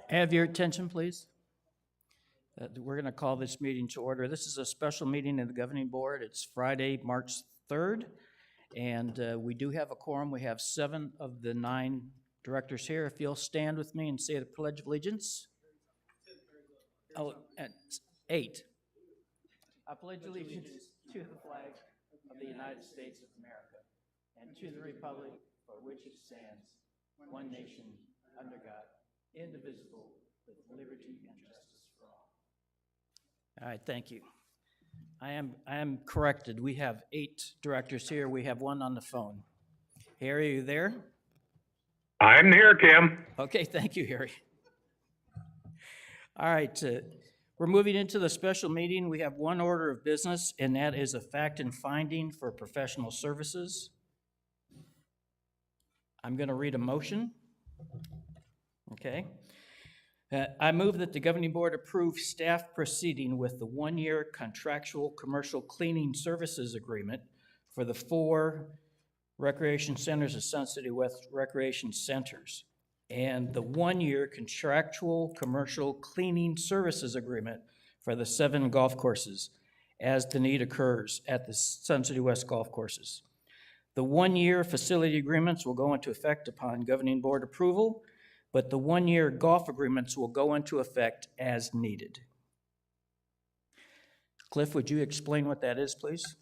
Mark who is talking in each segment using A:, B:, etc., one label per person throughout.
A: Have your attention, please. We're going to call this meeting to order. This is a special meeting of the Governing Board. It's Friday, March 3rd, and we do have a quorum. We have 7 of the 9 directors here. If you'll stand with me and say the Pledge of Allegiance. Oh, and 8. I pledge allegiance to the flag of the United States of America and to the republic for which it stands, one nation, under God, indivisible, with liberty and justice for all. All right, thank you. I am corrected. We have 8 directors here. We have 1 on the phone. Harry, are you there?
B: I'm here, Tim.
A: Okay, thank you, Harry. All right, we're moving into the special meeting. We have 1 order of business, and that is a fact and finding for professional services. I'm going to read a motion. Okay. I move that the Governing Board approve staff proceeding with the 1-year contractual commercial cleaning services agreement for the 4 recreation centers of Sun City West Recreation Centers and the 1-year contractual commercial cleaning services agreement for the 7 golf courses as the need occurs at the Sun City West golf courses. The 1-year facility agreements will go into effect upon Governing Board approval, but the 1-year golf agreements will go into effect as needed. Cliff, would you explain what that is, please?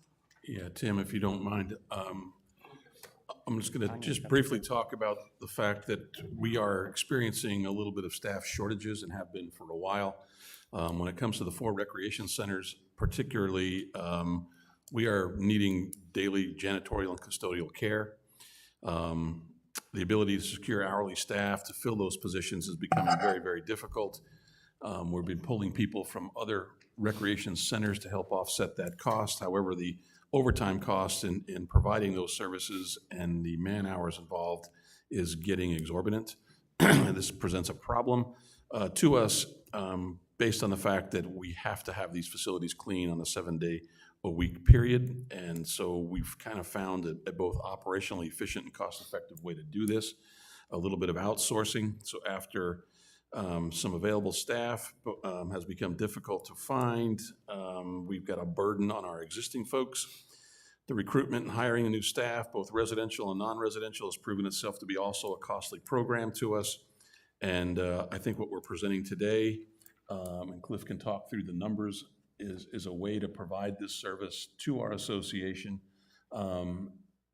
C: Yeah, Tim, if you don't mind, I'm just going to briefly talk about the fact that we are experiencing a little bit of staff shortages and have been for a while. When it comes to the 4 recreation centers, particularly, we are needing daily janitorial and custodial care. The ability to secure hourly staff to fill those positions is becoming very, very difficult. We've been pulling people from other recreation centers to help offset that cost. However, the overtime costs in providing those services and the man hours involved is getting exorbitant. This presents a problem to us based on the fact that we have to have these facilities clean on a 7-day-a-week period. And so we've kind of found a both operationally efficient and cost-effective way to do this, a little bit of outsourcing. So after some available staff has become difficult to find, we've got a burden on our existing folks. The recruitment and hiring of new staff, both residential and non-residential, has proven itself to be also a costly program to us. And I think what we're presenting today, and Cliff can talk through the numbers, is a way to provide this service to our association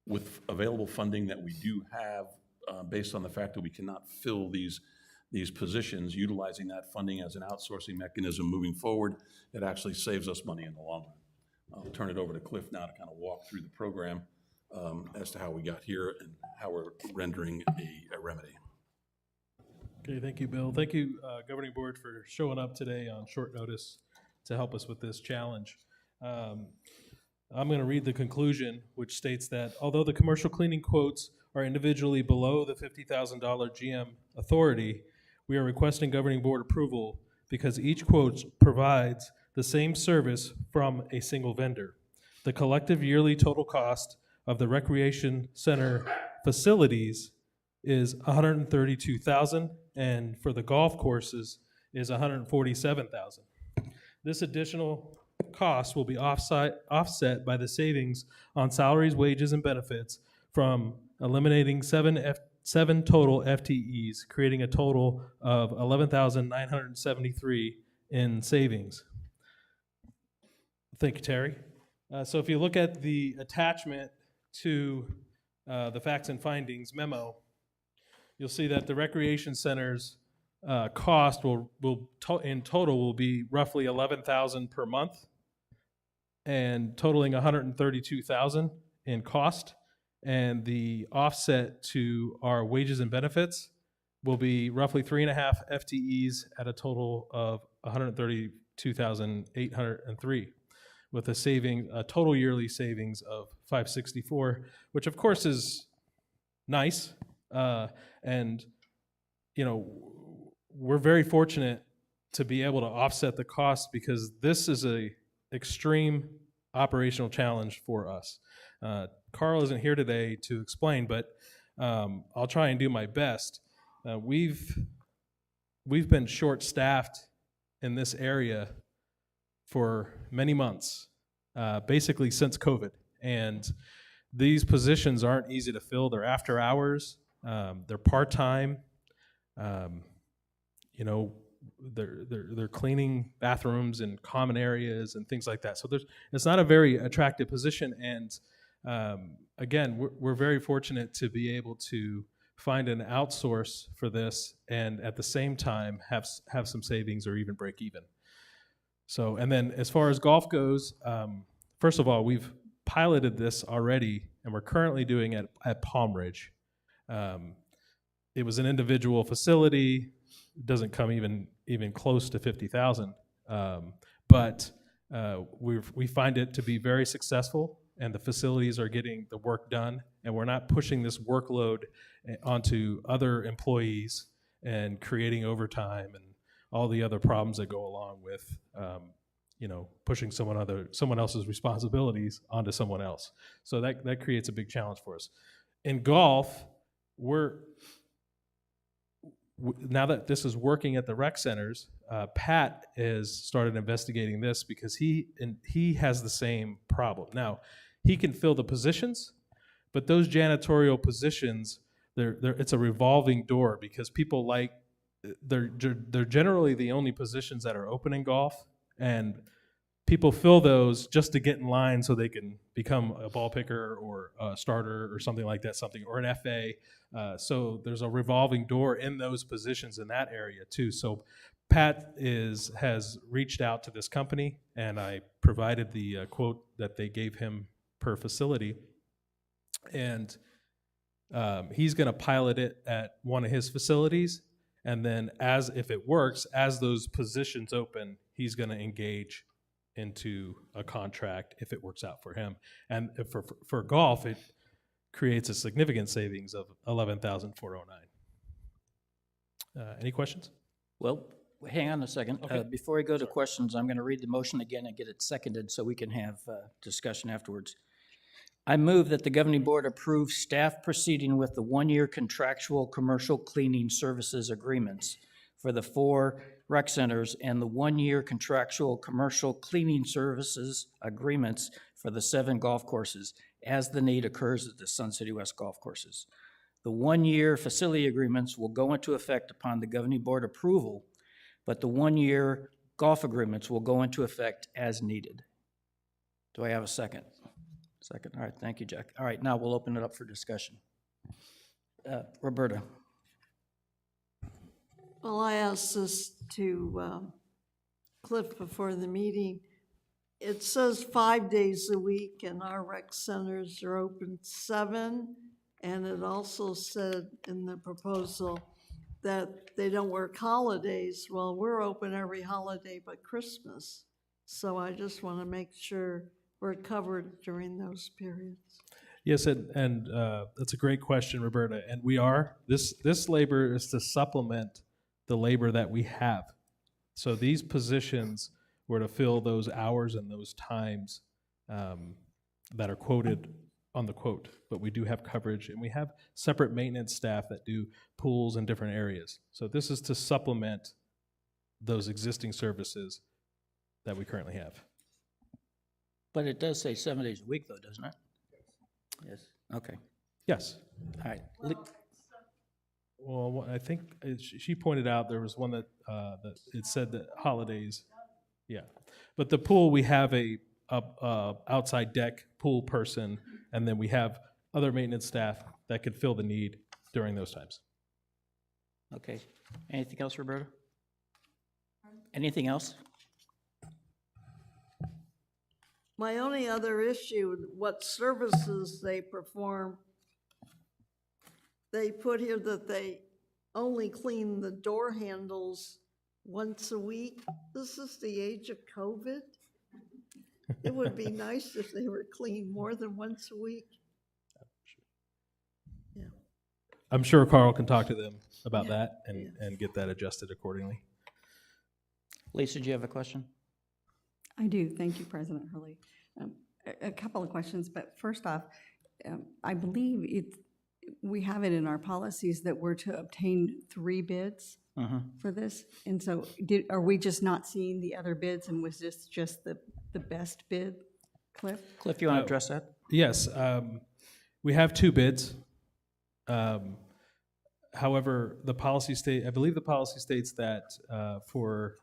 C: with available funding that we do have based on the fact that we cannot fill these positions. Utilizing that funding as an outsourcing mechanism moving forward, it actually saves us money in the long run. I'll turn it over to Cliff now to kind of walk through the program as to how we got here and how we're rendering a remedy.
D: Okay, thank you, Bill. Thank you, Governing Board, for showing up today on short notice to help us with this challenge. I'm going to read the conclusion, which states that although the commercial cleaning quotes are individually below the $50,000 GM authority, we are requesting Governing Board approval because each quote provides the same service from a single vendor. The collective yearly total cost of the recreation center facilities is $132,000, and for the golf courses is $147,000. This additional cost will be offset by the savings on salaries, wages, and benefits from eliminating 7 total FTEs, creating a total of $11,973 in savings. Thank you, Terry. So if you look at the attachment to the facts and findings memo, you'll see that the recreation center's cost in total will be roughly $11,000 per month, and totaling $132,000 in cost. And the offset to our wages and benefits will be roughly 3.5 FTEs at a total of $132,803, with a total yearly savings of $564, which of course is nice. And you know, we're very fortunate to be able to offset the cost because this is a extreme operational challenge for us. Carl isn't here today to explain, but I'll try and do my best. We've we've been short-staffed in this area for many months, basically since COVID. And these positions aren't easy to fill. They're after hours, they're part-time. You know, they're cleaning bathrooms and common areas and things like that. So it's not a very attractive position. And again, we're very fortunate to be able to find an outsource for this, and at the same time have some savings or even break even. So, and then as far as golf goes, first of all, we've piloted this already, and we're currently doing it at Palm Ridge. It was an individual facility. It doesn't come even close to 50,000, but we find it to be very successful, and the facilities are getting the work done, and we're not pushing this workload onto other employees and creating overtime and all the other problems that go along with pushing someone else's responsibilities onto someone else. So that creates a big challenge for us. In golf, now that this is working at the rec centers, Pat has started investigating this because he has the same problem. Now, he can fill the positions, but those janitorial positions, it's a revolving door because people they're generally the only positions that are open in golf, and people fill those just to get in line so they can become a ball picker or a starter or something like that, or an FA. So there's a revolving door in those positions in that area too. So Pat has reached out to this company, and I provided the quote that they gave him per facility, and he's going to pilot it at one of his facilities, and then if it works, as those positions open, he's going to engage into a contract if it works out for him. And for golf, it creates a significant savings of $11,409. Any questions?
A: Well, hang on a second.
D: Okay.
A: Before we go to questions, I'm going to read the motion again and get it seconded so we can have discussion afterwards. I move that the governing board approve staff proceeding with the one-year contractual commercial cleaning services agreements for the 4 rec centers and the one-year contractual commercial cleaning services agreements for the 7 golf courses as the need occurs at the Sun City West golf courses. The one-year facility agreements will go into effect upon the governing board approval, but the one-year golf agreements will go into effect as needed. Do I have a second? Second. All right, thank you, Jack. All right, now we'll open it up for discussion. Roberta.
E: Well, I asked this to Cliff before the meeting. It says 5 days a week, and our rec centers are open 7. And it also said in the proposal that they don't work holidays. Well, we're open every holiday but Christmas. So I just want to make sure we're covered during those periods.
D: Yes, and that's a great question, Roberta. And we are. This labor is to supplement the labor that we have. So these positions were to fill those hours and those times that are quoted on the quote. But we do have coverage, and we have separate maintenance staff that do pools in different areas. So this is to supplement those existing services that we currently have.
A: But it does say 7 days a week, though, doesn't it? Yes. Okay.
D: Yes.
A: All right.
D: Well, I think she pointed out there was one that it said that holidays. Yeah. But the pool, we have a outside deck pool person, and then we have other maintenance staff that could fill the need during those times.
A: Okay. Anything else, Roberta? Anything else?
E: My only other issue, what services they perform, they put here that they only clean the door handles once a week. This is the age of COVID. It would be nice if they were cleaned more than once a week. Yeah.
D: I'm sure Carl can talk to them about that and get that adjusted accordingly.
A: Lisa, do you have a question?
F: I do. Thank you, President Hurley. A couple of questions, but first off, I believe we have it in our policies that we're to obtain 3 bids for this. And so are we just not seeing the other bids, and was this just the best bid, Cliff?
A: Cliff, you want to address that?
D: Yes, we have 2 bids. However, the policy I believe the policy states that for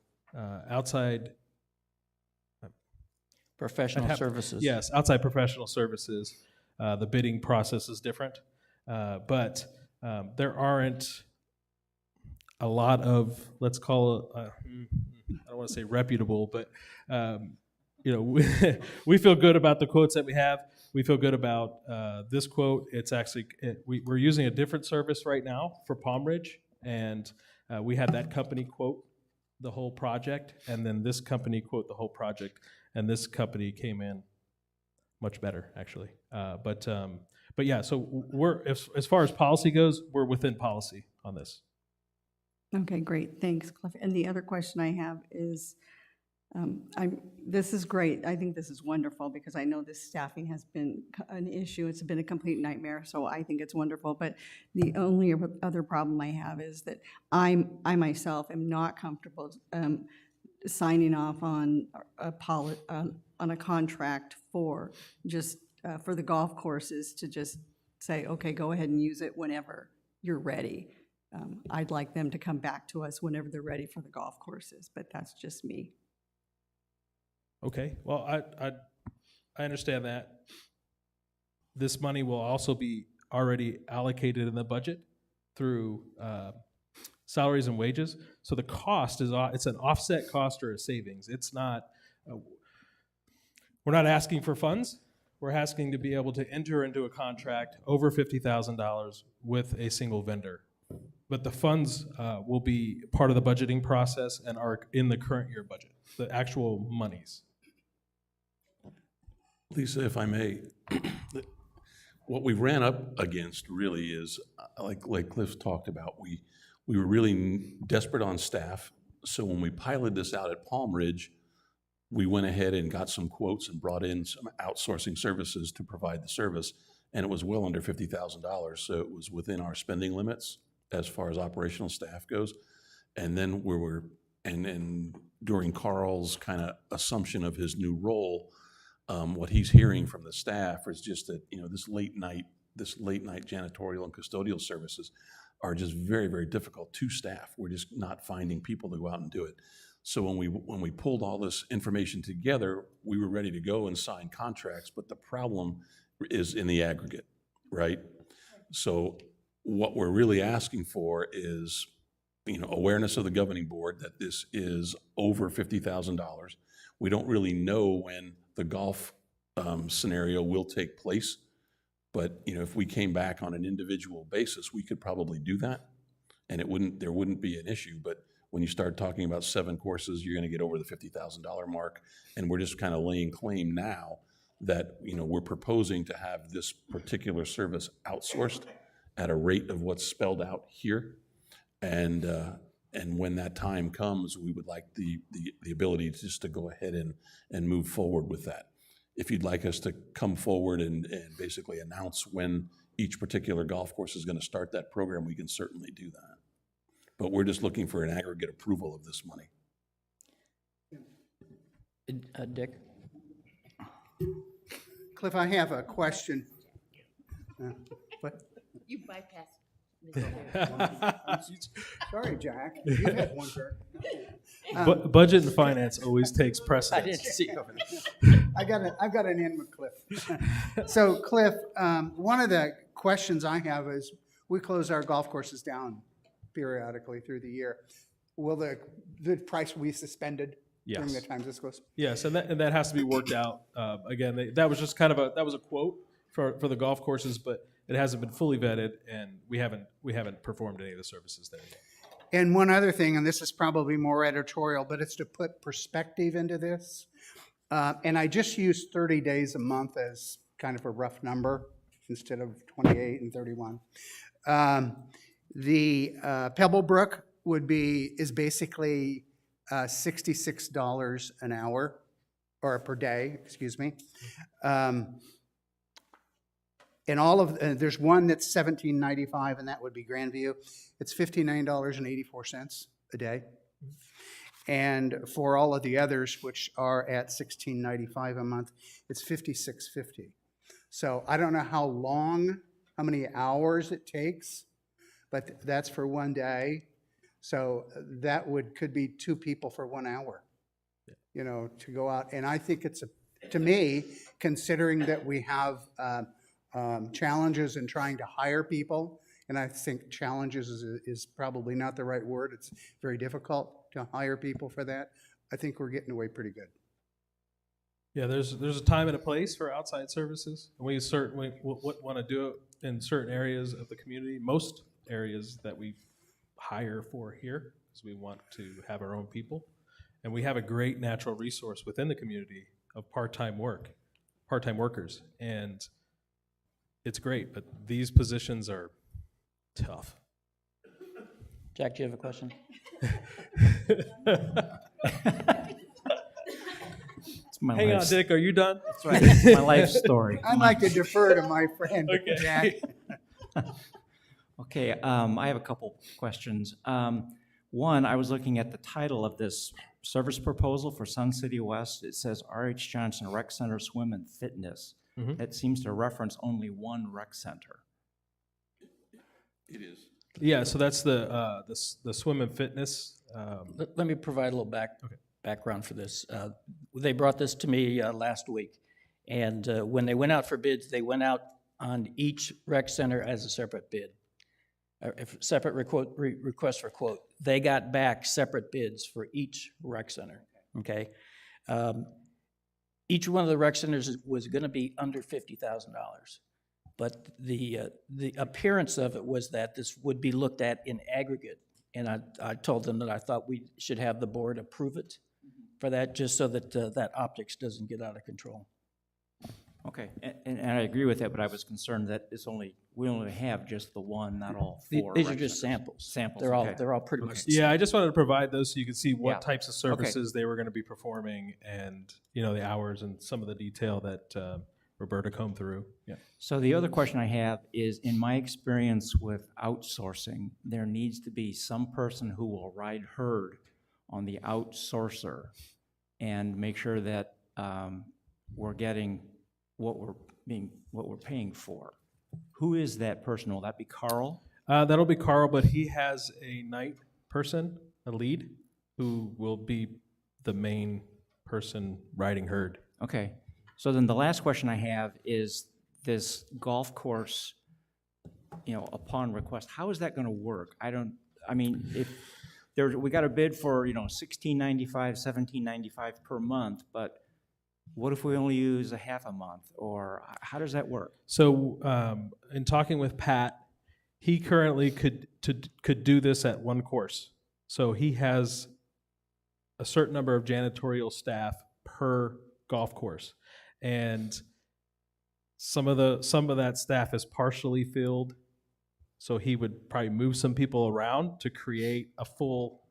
D: outside
A: Professional services.
D: Yes, outside professional services, the bidding process is different. But there aren't a lot of, let's call it, I don't want to say reputable, but we feel good about the quotes that we have. We feel good about this quote. It's actually, we're using a different service right now for Palm Ridge, and we had that company quote the whole project, and then this company quote the whole project, and this company came in much better, actually. But yeah, so we're, as far as policy goes, we're within policy on this.
F: Okay, great, thanks, Cliff. And the other question I have is, this is great. I think this is wonderful because I know this staffing has been an issue. It's been a complete nightmare, so I think it's wonderful. But the only other problem I have is that I myself am not comfortable signing off on a contract for just for the golf courses to just say, okay, go ahead and use it whenever you're ready. I'd like them to come back to us whenever they're ready for the golf courses, but that's just me.
D: Okay, well, I understand that. This money will also be already allocated in the budget through salaries and wages. So the cost is, it's an offset cost or a savings. It's not, we're not asking for funds. We're asking to be able to enter into a contract over $50,000 with a single vendor. But the funds will be part of the budgeting process and are in the current year budget, the actual monies.
C: Lisa, if I may, what we ran up against really is, like Cliff talked about, we were really desperate on staff. So when we piloted this out at Palm Ridge, we went ahead and got some quotes and brought in some outsourcing services to provide the service, and it was well under $50,000. So it was within our spending limits as far as operational staff goes. And then and during Carl's kind of assumption of his new role, what he's hearing from the staff is just that, this late night janitorial and custodial services are just very, very difficult to staff. We're just not finding people to go out and do it. So when we pulled all this information together, we were ready to go and sign contracts, but the problem is in the aggregate, right? So what we're really asking for is, awareness of the governing board that this is over $50,000. We don't really know when the golf scenario will take place, but if we came back on an individual basis, we could probably do that, and there wouldn't be an issue. But when you start talking about 7 courses, you're going to get over the $50,000 mark, and we're just kind of laying claim now that we're proposing to have this particular service outsourced at a rate of what's spelled out here, and when that time comes, we would like the ability just to go ahead and move forward with that. If you'd like us to come forward and basically announce when each particular golf course is going to start that program, we can certainly do that. But we're just looking for an aggregate approval of this money.
A: Dick?
G: Cliff, I have a question. What?
H: You bypassed.
G: Sorry, Jack. You had one turn.
D: Budget and finance always takes
A: I
D: precedence.
A: didn't see over there.
G: I've got an in with Cliff. So Cliff, one of the questions I have is, we close our golf courses down periodically through the year. Will the price be suspended during the time this goes?
D: Yes, and that has to be worked out. Again, that was just kind of a quote for the golf courses, but it hasn't been fully vetted, and we haven't performed any of the services there yet.
G: And one other thing, and this is probably more editorial, but it's to put perspective into this. And I just used 30 days a month as kind of a rough number instead of 28 and 31. The Pebblebrook is basically $66 an hour, or per day, excuse me. And all of, there's one that's $17.95, and that would be Grandview. It's $59.84 a day. And for all of the others, which are at $16.95 a month, it's $56.50. So I don't know how many hours it takes, but that's for one day. So that could be 2 people for 1 hour, to go out. And I think to me, considering that we have challenges in trying to hire people, and I think challenges is probably not the right word. It's very difficult to hire people for that. I think we're getting away pretty good.
D: Yeah, there's a time and a place for outside services. And we certainly want to do it in certain areas of the community, most areas that we hire for here, because we want to have our own people. And we have a great natural resource within the community of part-time workers. And it's great, but these positions are tough.
A: Jack, do you have a question?
D: Hang on, Dick, are you done?
H: That's right. It's my life story.
G: I'd like to defer to my friend,
D: Okay.
G: Jack.
H: Okay, I have a couple questions. One, I was looking at the title of this service proposal for Sun City West. It says R.H. Johnson Rec Center Swim and Fitness.
D: Mhm.
H: That seems to reference only one rec center.
C: It is.
D: Yeah, so that's the swim and fitness.
A: Let me provide a little background for this. They brought this to me last week, and when they went out for bids, they went out on each rec center as a separate bid, separate request for quote. They got back separate bids for each rec center, okay? Each one of the rec centers was gonna be under $50,000. But the appearance of it was that this would be looked at in aggregate. And I told them that I thought we should have the board approve it for that, just so that that optics doesn't get out of control.
H: Okay, and I agree with that, but I was concerned that we only have just the one, not all four.
A: These are
H: rec
A: just
H: centers.
A: samples.
H: Samples,
A: They're
H: okay.
A: all pretty much the
D: Yeah,
A: same.
D: I just wanted to provide those so you could see what
H: Yeah.
D: types of services they were going to be performing and, the hours and some of the detail that Roberta combed through. Yeah.
H: So the other question I have is, in my experience with outsourcing, there needs to be some person who will ride herd on the outsourcer and make sure that we're getting what we're paying for. Who is that person? Will that be Carl?
D: That'll be Carl, but he has a night person, a lead, who will be the main person riding herd.
H: Okay. So then the last question I have is this golf course, upon request, how is that going to work? If we got a bid for, $16.95, $17.95 per month, but what if we only use a half a month, or how does that work?
D: So in talking with Pat, he currently could do this at one course. So he has a certain number of janitorial staff per golf course. And some of that staff is partially filled, so he would probably move some people around to create a full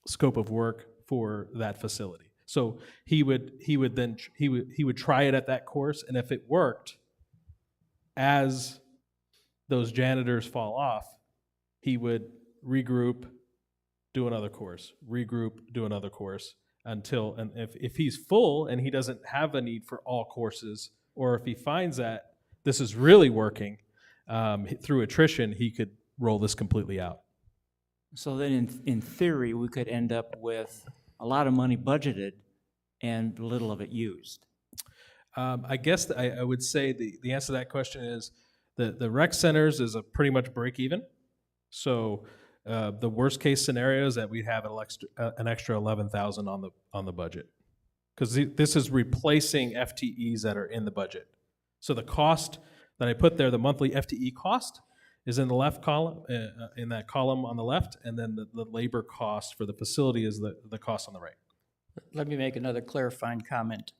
D: scope of work for that facility. So he would try it at that course, and if it worked, as those janitors fall off, he would regroup, do another course, until, and if he's full and he doesn't have a need for all courses, or if he finds that this is really working through attrition, he could roll this completely out.
H: So then in theory, we could end up with a lot of money budgeted and little of it used.
D: I guess I would say the answer to that question is the rec centers is a pretty much break even. So the worst case scenario is that we'd have an extra 11,000 on the budget, because this is replacing FTEs that are in the budget. So the cost that I put there, the monthly FTE cost, is in the left column, in that column on the left, and then the labor cost for the facility is the cost on the right.
A: Let me make another clarifying comment.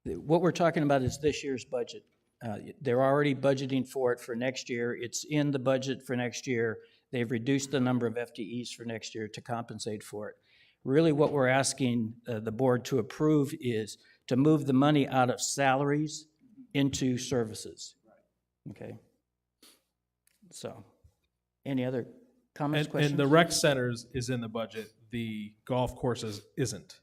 A: What we're talking about is this year's budget. They're already budgeting for it for next year. It's in the budget for next year. They've reduced the number of FTEs for next year to compensate for it. Really what we're asking the board to approve is to move the money out of salaries into services. Okay. So, any other comments, questions?
D: And the rec centers is in the budget, the golf courses isn't,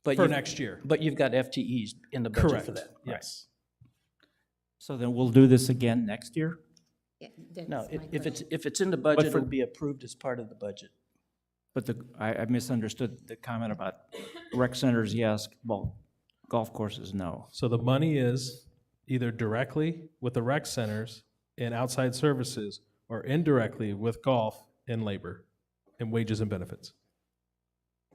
A: But
D: for
A: you've-
D: next year.
A: But you've got FTEs in the budget
D: Correct,
A: for that. Right.
D: yes.
H: So then we'll do this again next year?
A: No, if it's in the budget,
H: for-
A: it'll be approved as part of the budget.
H: But I misunderstood the comment about rec centers, yes, well, golf courses, no.
D: So the money is either directly with the rec centers in outside services or indirectly with golf in labor and wages and benefits.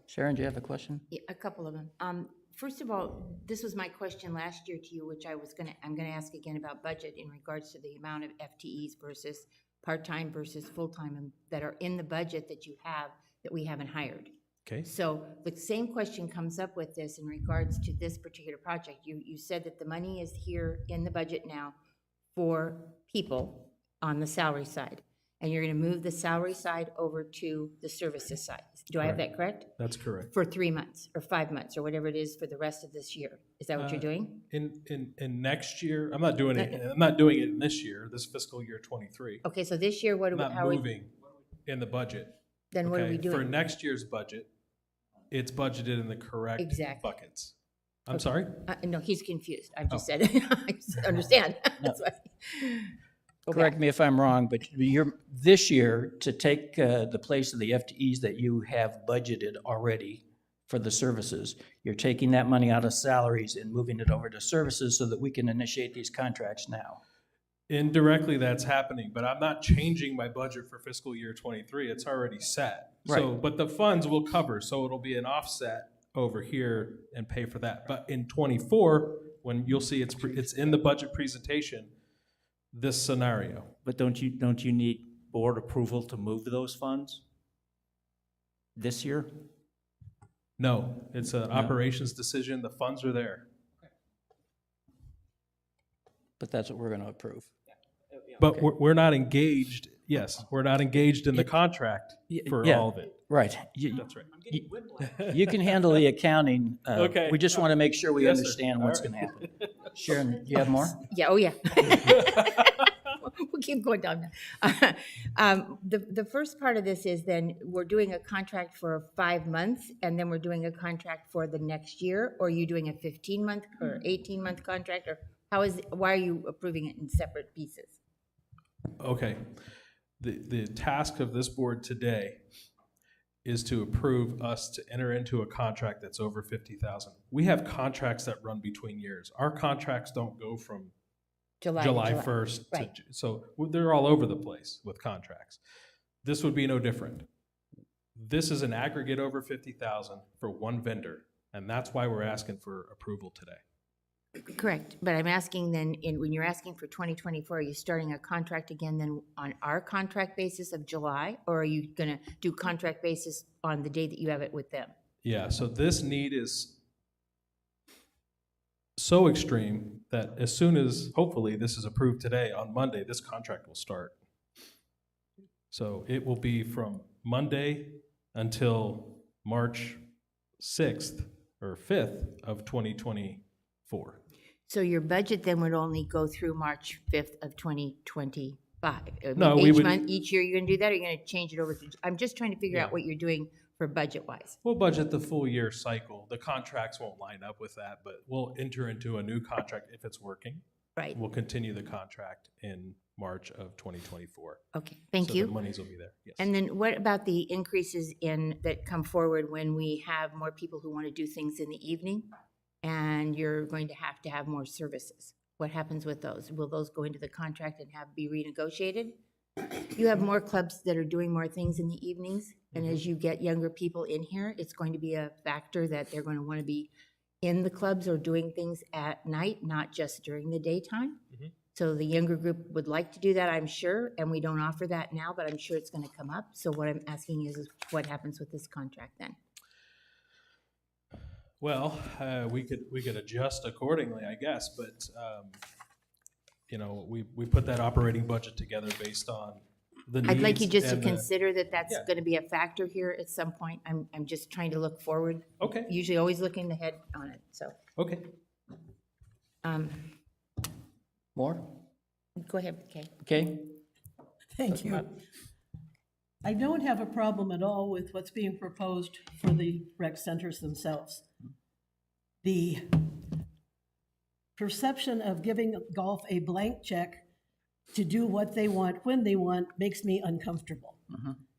A: Sharon, do you have a question?
I: Yeah, a couple of them. First of all, this was my question last year to you, which I'm gonna ask again about budget in regards to the amount of FTEs versus part-time versus full-time that are in the budget that you have that we haven't hired.
D: Okay?
I: So the same question comes up with this in regards to this particular project. You said that the money is here in the budget now for people on the salary side, and you're gonna move the salary side over to the services side. Do I have that correct?
D: That's correct.
I: For 3 months or 5 months or whatever it is for the rest of this year. Is that what you're doing?
D: In next year, I'm not doing it in this year, this fiscal year 23.
I: Okay, so this year,
D: I'm not moving in the budget.
I: then what are we
D: Okay? For
I: doing?
D: next year's budget, it's budgeted in the correct
I: Exactly.
D: buckets. I'm sorry?
I: No, he's confused. I've just
D: Oh.
I: said, I just understand. That's why. Go
A: Correct
I: back.
A: me if I'm wrong, but this year, to take the place of the FTEs that you have budgeted already for the services, you're taking that money out of salaries and moving it over to services so that we can initiate these contracts now.
D: Indirectly, that's happening, but I'm not changing my budget for fiscal year 23. It's already set. So,
A: Right.
D: but the funds will cover, so it'll be an offset over here and pay for that. But in 24, when you'll see it's in the budget presentation, this scenario.
H: But don't you need board approval to move those funds this year?
D: No, it's an operations decision. The funds are there.
A: But that's what we're going to approve.
D: But we're not engaged, yes, we're not engaged in the contract for
A: yeah.
D: all of it.
A: Right.
D: That's right.
A: You can handle the accounting.
D: Okay.
A: We just want to make sure we
D: Yes, sir.
A: understand
D: All
A: what's
D: right.
A: going to happen. Sharon, do you have more?
I: Yeah, oh, yeah. We'll keep going down now. The first part of this is then we're doing a contract for 5 months and then we're doing a contract for the next year, or are you doing a 15-month or 18-month contract, or why are you approving it in separate pieces?
D: Okay. The task of this board today is to approve us to enter into a contract that's over 50,000. We have contracts that run between years. Our contracts don't go from
I: July
D: July
I: to
D: 1st.
I: Right.
D: So they're all over the place with contracts. This would be no different. This is an aggregate over 50,000 for one vendor, and that's why we're asking for approval today.
I: Correct, but I'm asking then, when you're asking for 2024, are you starting a contract again then on our contract basis of July? Or are you gonna do contract basis on the day that you have it with them?
D: Yeah, so this need is so extreme that as soon as, hopefully, this is approved today, on Monday, this contract will start. So it will be from Monday until March 6th or 5th of 2024.
I: So your budget then would only go through March 5th of 2025? I mean,
D: No, we
I: each
D: would-
I: month, each year you're gonna do that, or you're gonna change it over to, I'm just trying to figure out
D: Yeah.
I: what you're doing for budget-wise.
D: We'll budget the full year cycle. The contracts won't line up with that, but we'll enter into a new contract if it's working.
I: Right,
D: We'll continue the contract in March of 2024.
I: okay, thank
D: So
I: you.
D: the monies will be there, yes.
I: And then what about the increases that come forward when we have more people who want to do things in the evening? And you're going to have more services? What happens with those? Will those go into the contract and be renegotiated? You have more clubs that are doing more things in the evenings, and as you get younger people in here, it's going to be a factor that they're going to want to be in the clubs or doing things at night, not just during the daytime. So the younger group would like to do that, I'm sure, and we don't offer that now, but I'm sure it's going to come up. So what I'm asking is what happens with this contract then?
D: Well, we could adjust accordingly, I guess, but, you know, we put that operating budget together based on the needs.
I: I'd like you just to
D: and the-
I: consider that that's
D: Yeah.
I: going to be a factor here at some point. I'm just trying to look forward.
D: Okay,
I: Usually always looking ahead on it, so.
D: okay.
A: More?
I: Go ahead, Kay.
A: Okay?
J: Thank you. I don't have a problem at all with what's being proposed for the rec centers themselves. The perception of giving golf a blank check to do what they want, when they want, makes me uncomfortable.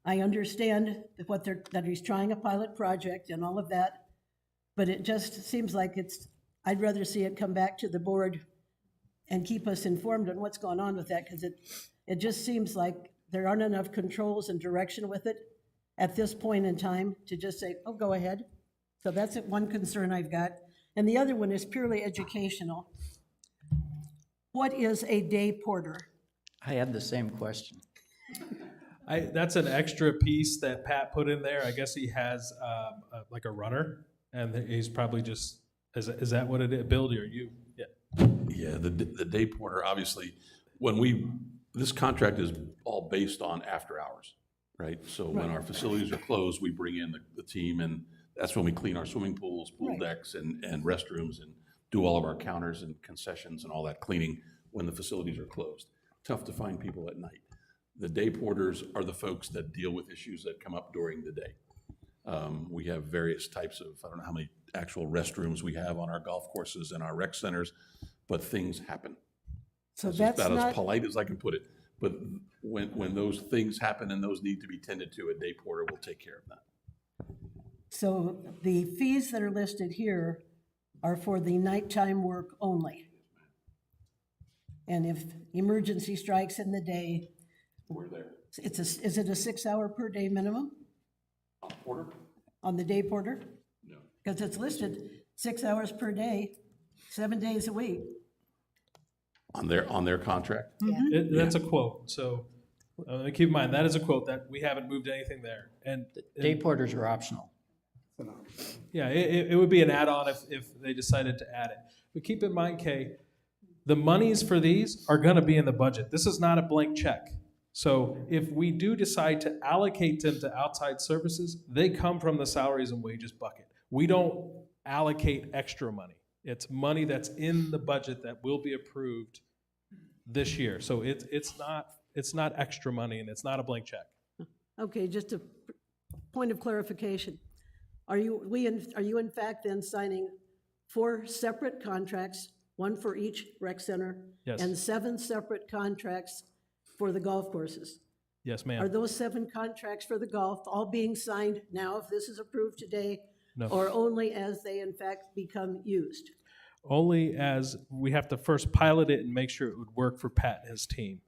J: I understand that he's trying a pilot project and all of that, but it just seems like I'd rather see it come back to the board and keep us informed on what's going on with that, because it just seems like there aren't enough controls and direction with it at this point in time to just say, oh, go ahead. So that's one concern I've got. And the other one is purely educational. What is a day porter?
A: I had the same question.
D: That's an extra piece that Pat put in there. I guess he has like a runner, and he's probably just, is that what it is? Bill, or you? Yeah.
C: Yeah, the day porter, obviously, this contract is all based on after hours, right? So when our facilities are closed, we bring in the team, and that's when we clean our swimming pools, pool decks, and restrooms, and do all of our counters and concessions and all that cleaning when the facilities are closed. Tough to find people at night. The day porters are the folks that deal with issues that come up during the day. We have various types of, I don't know how many actual restrooms we have on our golf courses and our rec centers, but things happen.
J: So
C: That's
J: that's
C: about as
J: not,
C: polite as I can put it. But when those things happen and those need to be tended to, a day porter will take care of that.
J: so the fees that are listed here are for the nighttime work only. And if emergency strikes in the day,
C: We're there.
J: is it a 6 hour per day minimum
C: Porter?
J: on the day porter?
C: No.
J: Because it's listed 6 hours per day, 7 days a week.
C: On their contract?
D: That's a quote. So keep in mind, that is a quote that we haven't moved anything there. And
A: Day porters are optional.
D: yeah, it would be an add-on if they decided to add it. But keep in mind, Kay, the monies for these are going to be in the budget. This is not a blank check. So if we do decide to allocate them to outside services, they come from the salaries and wages bucket. We don't allocate extra money. It's money that's in the budget that will be approved this year. So it's not extra money, and it's not a blank check.
J: Okay, just a point of clarification. Are you in fact then signing 4 separate contracts, one for each rec center?
D: Yes.
J: And 7 separate contracts for the golf courses?
D: Yes,
J: Are
D: ma'am.
J: those 7 contracts for the golf all being signed now if this is approved today?
D: No.
J: Or only as they in fact become used?
D: Only as we have to first pilot it and make sure it would work for Pat and his team.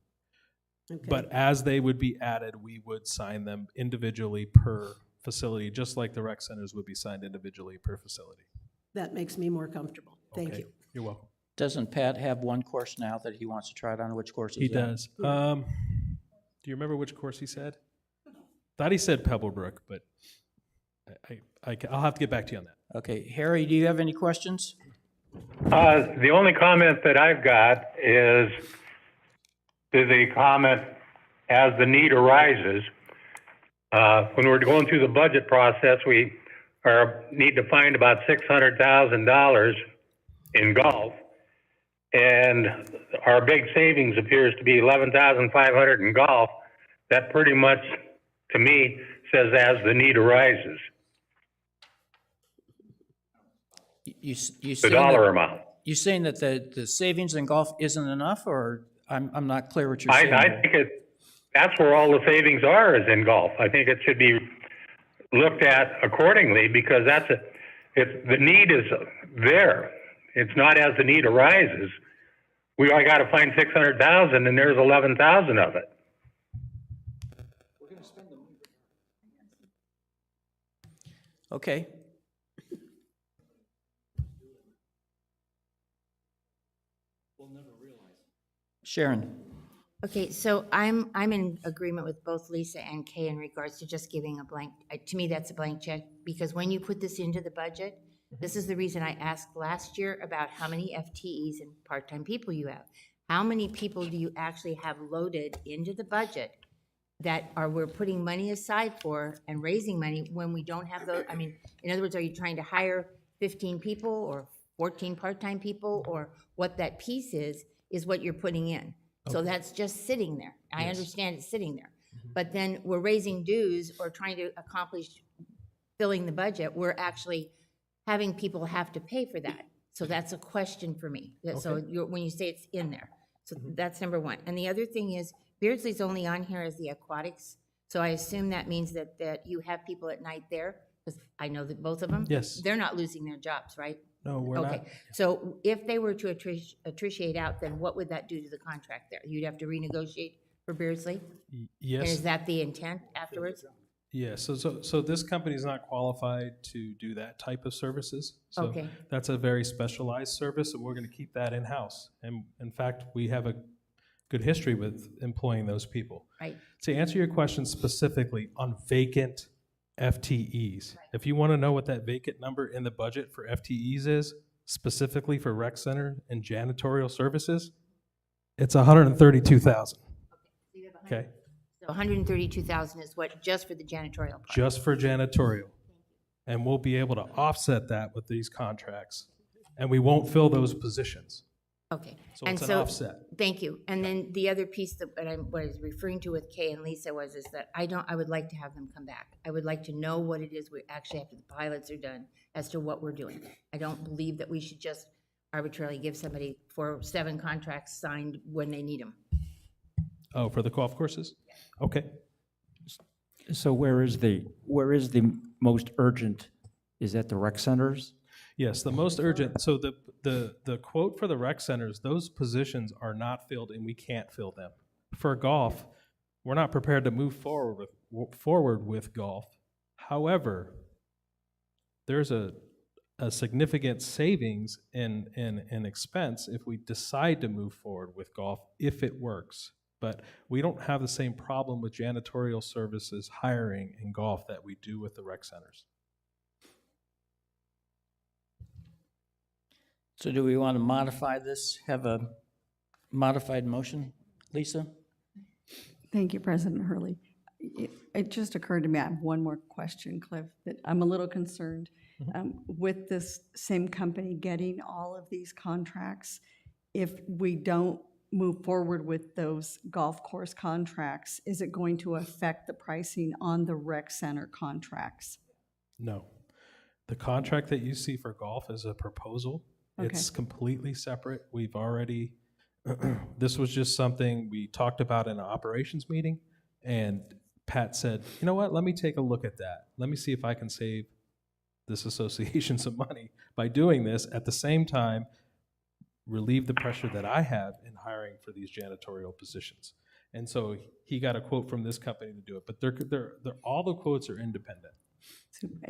J: Okay.
D: But as they would be added, we would sign them individually per facility, just like the rec centers would be signed individually per facility.
J: That makes me more comfortable. Thank
D: Okay?
J: you.
D: You're welcome.
A: Doesn't Pat have one course now that he wants to try it on? Which course is
D: He
A: that?
D: does. Do you remember which course he said? Thought he said Pebblebrook, but I'll have to get back to you on that.
A: Okay, Harry, do you have any questions?
B: The only comment that I've got is the comment, as the need arises. When we're going through the budget process, we need to find about $600,000 in golf. And our big savings appears to be $11,500 in golf. That pretty much, to me, says as the need arises,
A: You
B: the
A: saying
B: dollar
A: that,
B: amount.
A: you saying that the savings in golf isn't enough, or I'm not clear what you're saying.
B: I think that's where all the savings are, is in golf. I think it should be looked at accordingly, because the need is there. It's not as the need arises. I got to find 600,000, and there's 11,000 of it.
A: Okay. Sharon,
I: Okay, so I'm in agreement with both Lisa and Kay in regards to just giving a blank, to me, that's a blank check, because when you put this into the budget, this is the reason I asked last year about how many FTEs and part-time people you have. How many people do you actually have loaded into the budget that we're putting money aside for and raising money when we don't have those? I mean, in other words, are you trying to hire 15 people or 14 part-time people, or what that piece is what you're putting in. So that's just sitting there. I understand it's sitting there. But then we're raising dues or trying to accomplish filling the budget. We're actually having people have to pay for that. So that's a question for me. So when you say it's in there. So that's number one. And the other thing is, Beardsley's only on here as the aquatics. So I assume that means that you have people at night there, because I know that both of them.
D: Yes.
I: They're not losing their jobs, right?
D: No, we're not.
I: Okay, so if they were to attrition out, then what would that do to the contract there? You'd have to renegotiate for Beardsley? And
D: Yes.
I: is that the intent afterwards?
D: Yeah, so this company is not qualified to do that type of services. So
I: Okay.
D: that's a very specialized service, and we're going to keep that in-house. And in fact, we have a good history with employing those people.
I: Right.
D: To answer your question specifically on vacant FTEs, if you want to know what that vacant number in the budget for FTEs is, specifically for rec center and janitorial services, it's 132,000. Okay,
I: So 132,000 is what, just for the janitorial part?
D: just for janitorial. And we'll be able to offset that with these contracts, and we won't fill those positions.
I: Okay.
D: So
I: And
D: it's an
I: so,
D: offset.
I: thank you. And then the other piece that what I was referring to with Kay and Lisa is that I would like to have them come back. I would like to know what it is we actually, after the pilots are done, as to what we're doing. I don't believe that we should just arbitrarily give somebody 7 contracts signed when they need them.
D: Oh, for the golf courses? Okay.
H: So where is the most urgent? Is that the rec centers?
D: Yes, the most urgent, so the quote for the rec centers, those positions are not filled and we can't fill them. For golf, we're not prepared to move forward with golf. However, there's a significant savings in expense if we decide to move forward with golf, if it works. But we don't have the same problem with janitorial services hiring in golf that we do with the rec centers.
A: So do we want to modify this, have a modified motion? Lisa?
F: Thank you, President Hurley. It just occurred to me, I have one more question, Cliff, that I'm a little concerned. With this same company getting all of these contracts, if we don't move forward with those golf course contracts, is it going to affect the pricing on the rec center contracts?
D: No. The contract that you see for golf is a proposal.
F: Okay.
D: It's completely separate. We've already, this was just something we talked about in an operations meeting, and Pat said, you know what, let me take a look at that. Let me see if I can save this association some money by doing this, at the same time, relieve the pressure that I have in hiring for these janitorial positions. And so he got a quote from this company to do it, but they're all the quotes are independent.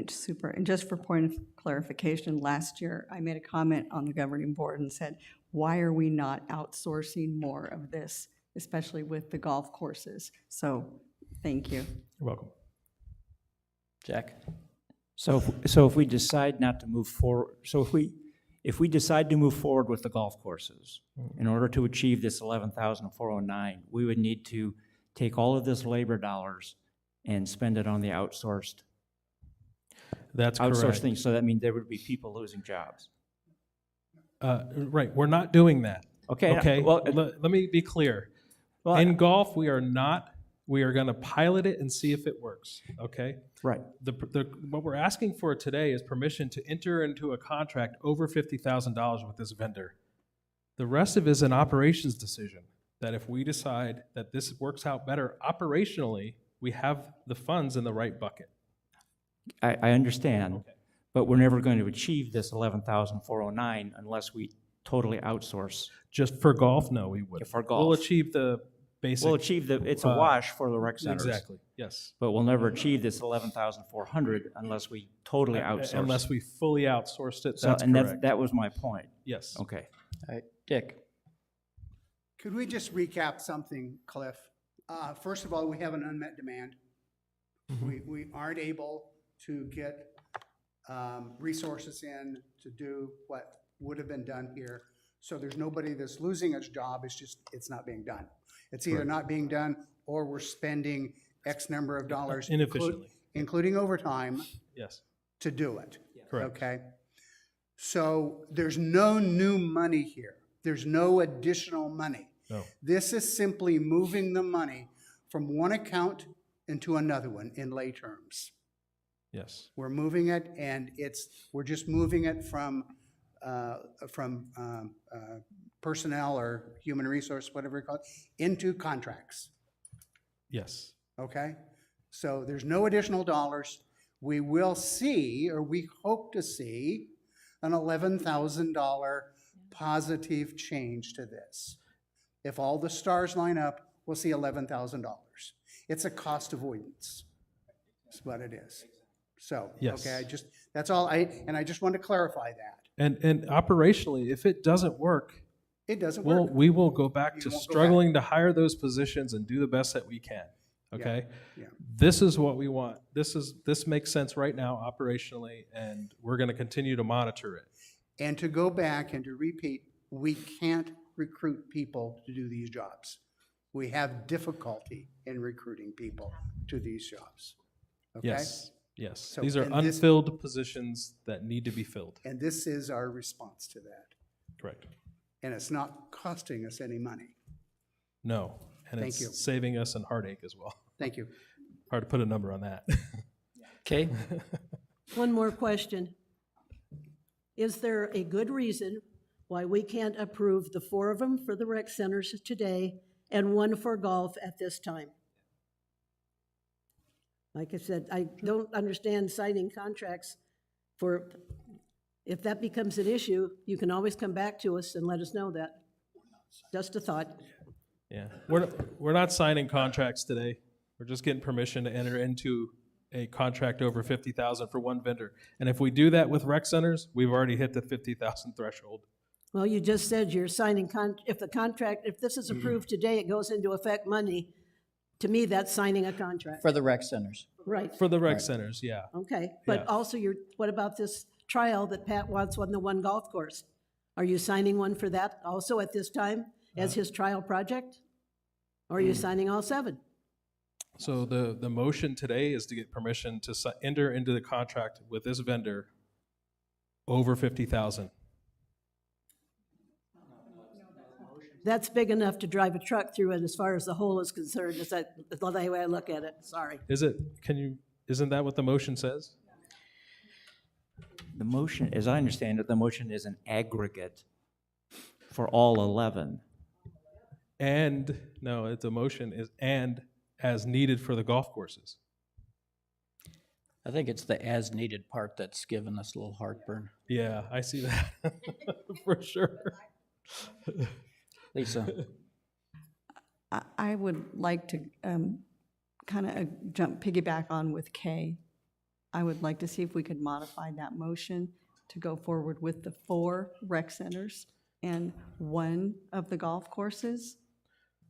F: Super. And just for point of clarification, last year I made a comment on the governing board and said, why are we not outsourcing more of this, especially with the golf courses? So thank you.
D: You're welcome.
A: Jack?
H: So if we decide not to move forward, if we decide to move forward with the golf courses, in order to achieve this 11,409, we would need to take all of this labor dollars and spend it on the outsourced
D: That's
H: outsourced
D: correct.
H: thing. So that means there would be people losing jobs.
D: Right, we're not doing that.
H: Okay.
D: Okay,
H: Well,
D: let me be clear.
H: well,
D: In golf, we are going to pilot it and see if it works, okay?
H: right.
D: What we're asking for today is permission to enter into a contract over $50,000 with this vendor. The rest of it is an operations decision, that if we decide that this works out better operationally, we have the funds in the right bucket.
H: I understand, but we're never going to achieve this 11,409 unless we totally outsource.
D: Just for golf, no, we wouldn't.
H: For
D: We'll
H: golf.
D: achieve the basic.
H: We'll achieve it's a wash for the rec centers.
D: Exactly, yes.
H: But we'll never achieve this 11,400 unless we totally outsource.
D: Unless we fully outsourced it,
H: So,
D: that's
H: and
D: correct.
H: that was my point.
D: Yes.
H: Okay.
A: All right, Dick?
G: Could we just recap something, Cliff? First of all, we have an unmet demand. We aren't able to get resources in to do what would have been done here. So there's nobody that's losing its job, it's not being done. It's either not being done or we're spending X number of dollars.
D: Inefficiently.
G: Including overtime
D: Yes.
G: to do it.
D: Correct.
G: Okay? So there's no new money here. There's no additional money.
D: No.
G: This is simply moving the money from one account into another one in lay terms.
D: Yes.
G: We're moving it, and we're just moving it from personnel or human resource, whatever you call it, into contracts,
D: Yes.
G: okay? So there's no additional dollars. We will see, or we hope to see, an $11,000 positive change to this. If all the stars line up, we'll see $11,000. It's a cost avoidance, is what it is. So,
D: Yes.
G: okay, that's all I just want to clarify that.
D: And operationally, if it doesn't work,
G: It doesn't work.
D: we will go back
G: You
D: to
G: won't go
D: struggling to hire those positions and do the best that we can. Okay?
G: yeah.
D: This is what we want. This makes sense right now operationally, and we're going to continue to monitor it.
G: And to go back and to repeat, we can't recruit people to do these jobs. We have difficulty in recruiting people to these jobs. Okay?
D: Yes. Yes.
G: So,
D: These are
G: and this-
D: unfilled positions that need to be filled.
G: And this is our response to that.
D: Correct.
G: And it's not costing us any money.
D: No. And
G: Thank
D: it's
G: you.
D: saving us an heartache as well.
G: Thank you.
D: Hard to put a number on that.
A: Okay,
J: One more question. Is there a good reason why we can't approve the 4 of them for the rec centers today and 1 for golf at this time? Like I said, I don't understand signing contracts for, if that becomes an issue, you can always come back to us and let us know that. Just a thought.
D: Yeah. We're not signing contracts today. We're just getting permission to enter into a contract over 50,000 for one vendor. And if we do that with rec centers, we've already hit the 50,000 threshold.
J: Well, you just said you're signing, if this is approved today, it goes into effect Monday. To me, that's signing a contract.
A: for the rec centers.
J: Right,
D: For the rec centers, yeah.
J: okay. But
D: Yeah.
J: also, what about this trial that Pat wants on the 1 golf course? Are you signing one for that also at this time as his trial project? Or are you signing all 7?
D: So the motion today is to get permission to enter into the contract with this vendor over 50,000.
J: That's big enough to drive a truck through it as far as the hole is concerned. That's the way I look at it, sorry.
D: Isn't that what the motion says?
H: The motion, as I understand it, the motion is an aggregate for all 11.
D: And, no, the motion is and as needed for the golf courses.
A: I think it's the as-needed part that's given us a little heartburn.
D: Yeah, I see that, for sure.
A: Lisa?
F: I would like to kind of piggyback on with Kay. I would like to see if we could modify that motion to go forward with the 4 rec centers and 1 of the golf courses.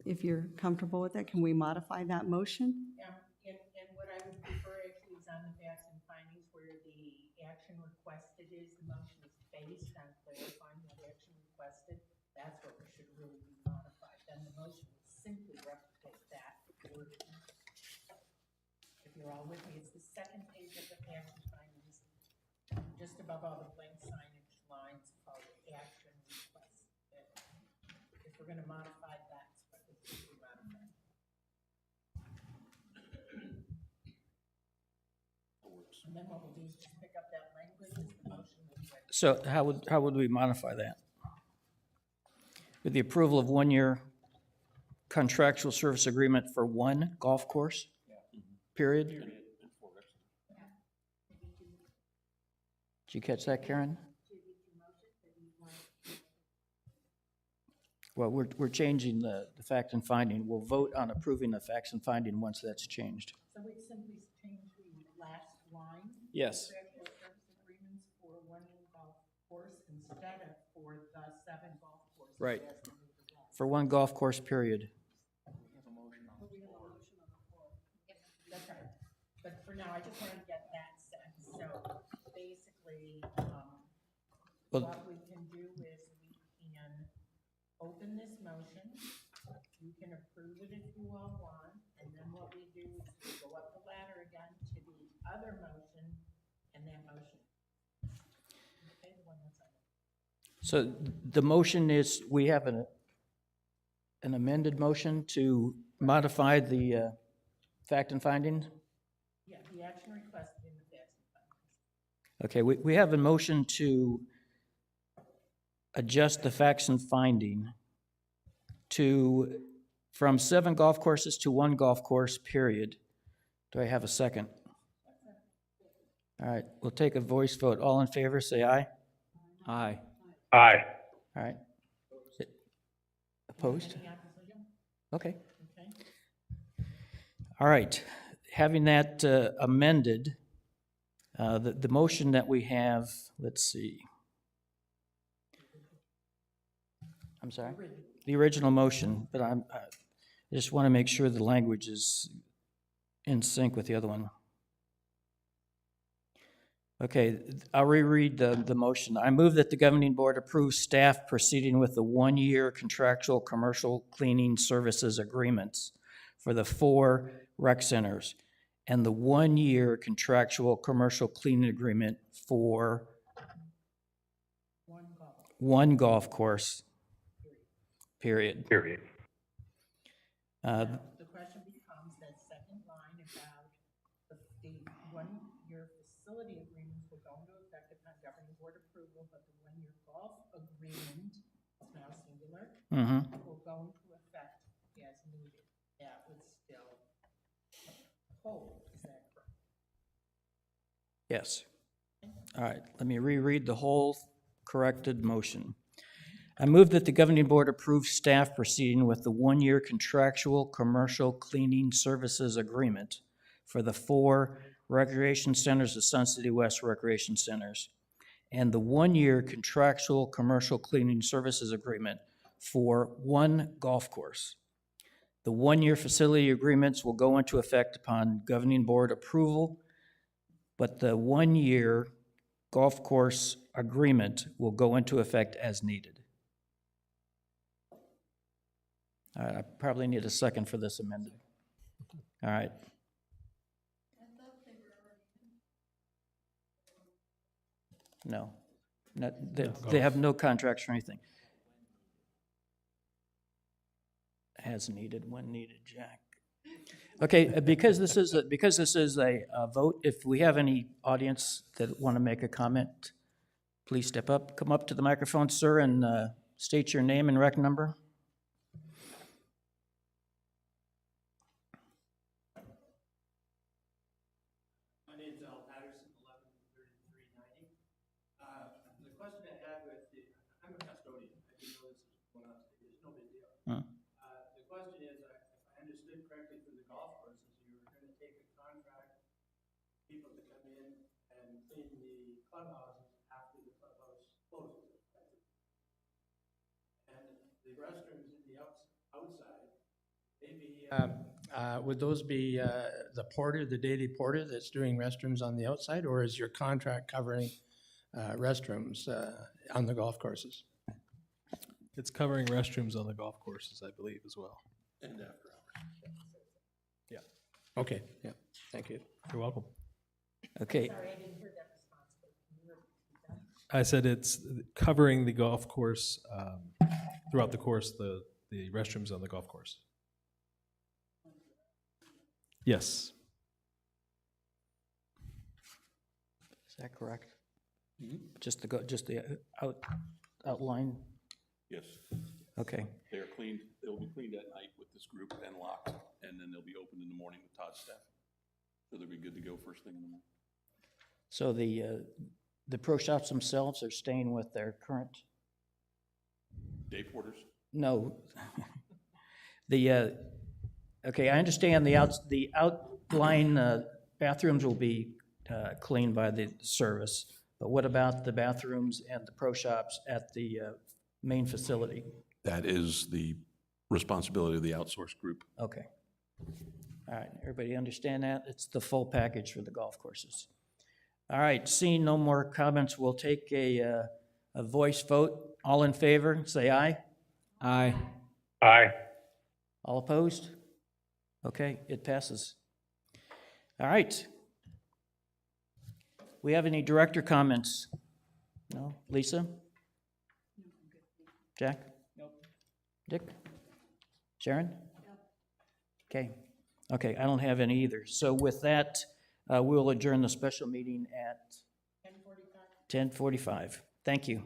F: If you're comfortable with that, can we modify that motion?
I: And what I would prefer actually is on the facts and findings where the action requested is, the motion is based on clarifying that action requested. That's what should really be modified. Then the motion would simply replicate that word. If you're all with me, it's the second page of the facts and findings, just above all the blank signage lines called action request. If we're gonna modify, that's what it should be modified. And then what we'll do is just pick up that language as the motion will be ready.
A: So how would we modify that? With the approval of 1-year contractual service agreement for 1 golf course? Period? Did you catch that, Karen? Well, we're changing the fact and finding. We'll vote on approving the facts and finding once that's changed.
I: So we simply change the last line.
A: Yes.
I: Contractual service agreements for 1 golf course instead of for the 7 golf courses.
A: Right.
I: as the new law.
A: For 1 golf course, period.
I: That's right. But for now, I just wanted to get that sense. So basically,
A: Well-
I: what we can do is we can open this motion. You can approve it if you all want. And then what we do is we go up the ladder again to the other motion and that motion. Okay, the one that's
A: So the motion is, we have an amended motion to modify the fact and findings?
I: Yeah, the action requested in the facts and findings.
A: Okay, we have a motion to adjust the facts and finding to, from 7 golf courses to 1 golf course, period. Do I have a second? All right, we'll take a voice vote. All in favor, say aye.
H: Aye.
B: Aye.
A: All right. Opposed? Okay. All right, having that amended, the motion that we have, let's see. I'm sorry? The original motion, but I just want to make sure the language is in sync with the other one. Okay, I'll reread the motion. I move that the governing board approve staff proceeding with the 1-year contractual commercial cleaning services agreements for the 4 rec centers and the 1-year contractual commercial cleaning agreement for 1 golf course, period.
B: Period.
I: The question becomes that second line about the 1-year facility agreements will go into effect upon governing board approval, but the 1-year golf agreement, it's now singular, will go into effect as needed. That would still hold, is that correct?
A: Yes. All right, let me reread the whole corrected motion. I move that the governing board approve staff proceeding with the 1-year contractual commercial cleaning services agreement for the 4 recreation centers, the Sun City West Recreation Centers, and the 1-year contractual commercial cleaning services agreement for 1 golf course. The 1-year facility agreements will go into effect upon governing board approval, but the 1-year golf course agreement will go into effect as needed. All right, I probably need a second for this amended. All right. No, they have no contracts or anything. As needed, when needed, Jack. Okay, because this is a vote, if we have any audience that want to make a comment, please step up, come up to the microphone, sir, and state your name and rec number.
K: The question is, if I understood correctly from the golf courses, you were going to take a contract, people to come in and clean the clubhouses after the clubhouse closes. And the restrooms in the outside, maybe, would those be the porter, the daily porter that's doing restrooms on the outside, or is your contract covering restrooms on the golf courses?
D: It's covering restrooms on the golf courses, I believe, as well.
C: And after hours.
D: Yeah,
K: Okay, yeah, thank you.
D: you're welcome.
A: Okay,
I: Sorry, I didn't hear that response, but can you repeat that?
D: I said it's covering the golf course, throughout the course, the restrooms on the golf course. Yes.
A: is that correct? Just the outline?
C: Yes,
A: Okay.
C: they are cleaned, they'll be cleaned at night with this group and locked, and then they'll be opened in the morning with Todd's staff. So they'll be good to go first thing in the morning.
A: So the pro shops themselves are staying with their current,
C: Day porters?
A: no. Okay, I understand the outline bathrooms will be cleaned by the service, but what about the bathrooms and the pro shops at the main facility?
C: That is the responsibility of the outsourced group.
A: Okay. All right, everybody understand that? It's the full package for the golf courses. All right, seeing no more comments, we'll take a voice vote. All in favor, say aye.
H: Aye.
B: Aye.
A: All opposed? Okay, it passes. All right. We have any director comments? No? Lisa? Jack? Nope. Dick? Sharon? Okay. Okay, I don't have any either. So with that, we'll adjourn the special meeting at 10:45. 10:45. Thank you.